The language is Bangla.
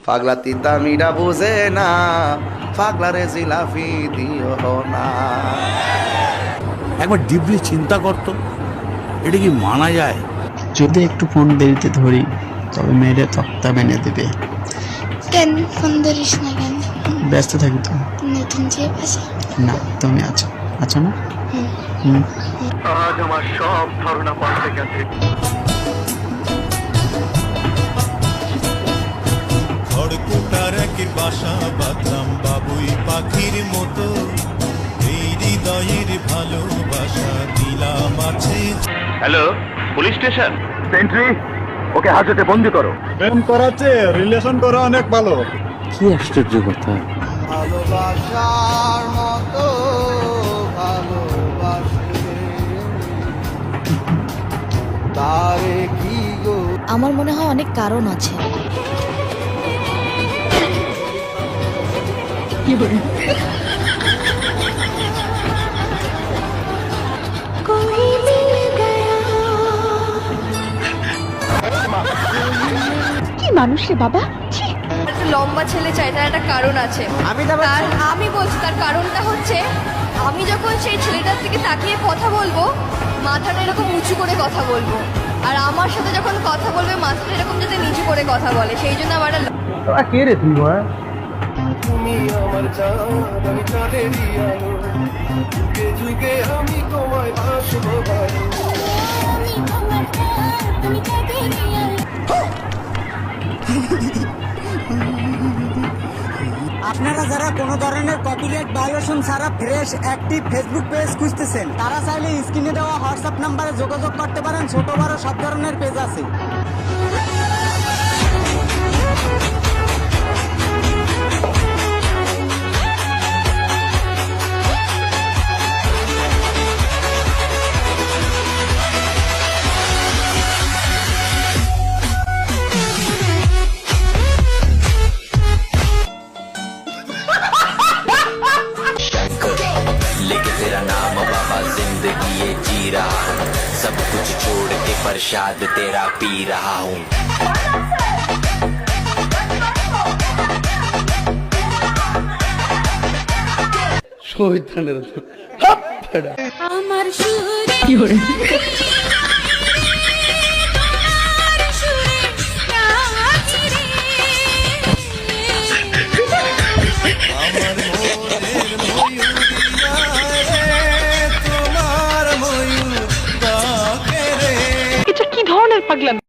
পাগলা তিতা মিরা বুঝে না, পাগলারে জিলাফি দিও না। একবার ডিপলি চিন্তা করতো, এটা কি মানা যায়? যদি একটু ফোন দেরিতে ধরি তবে মেয়েরা তক্তা বেঁধে দেবে। কেন ফোন ধরিস না কেন? ব্যস্ত থাকি তো। নতুন যে পাশে না, তুমি আছো, আছো না? আজ আমার সব ধারণা পাল্টে গেছে। খড়কুটার এক বাসা বাঁধলাম বাবুই পাখির মতো, এই হৃদয়ের ভালোবাসা দিলাম আছে। Hello, police station. সেন্ট্রি, ওকে হাজতে বন্দি করো। প্রেম করাচ্ছে রিলেশন করা অনেক ভালো। কি আশ্চর্য কথা! ভালোবাসার মতো ভালোবাসে তারে কি গো। আমার মনে হয় অনেক কারণ আছে। কি মানুষ রে বাবা। একটা লম্বা ছেলে চাই, তার একটা কারণ আছে। আমি বলছি তার কারণটা হচ্ছে, আমি যখন সেই ছেলেটার দিকে তাকিয়ে কথা বলবো, মাথাটা এরকম উঁচু করে কথা বলবো, আর আমার সাথে যখন কথা বলবে মাথাটা এরকম যাতে নিচু করে কথা বলে, সেই জন্য আমার কে রে তুই? তুমি আমার চাঁদ, আমি চাঁদেরই আলো, যুগে যুগে আমি তোমায় ভাসবো ভালো। আপনারা যারা কোনো ধরনের কপিরাইট ভায়োলেশন ছাড়া ফ্রেশ অ্যাক্টিভ ফেসবুক পেজ খুঁজতেছেন, তারা চাইলে স্ক্রিনে দেওয়া হোয়াটসঅ্যাপ নাম্বারে যোগাযোগ করতে পারেন। ছোট বড় সব ধরনের পেজ আছে। लेके तेरा नाम बाबा जिंदगी ये जी रहा हूँ, सब कुछ छोड़ के प्रसाद तेरा पी रहा हूँ। আমার সুরে কি করে তোমার ময়ূর ডাকে রে। এটা কি ধরনের পাগলামি?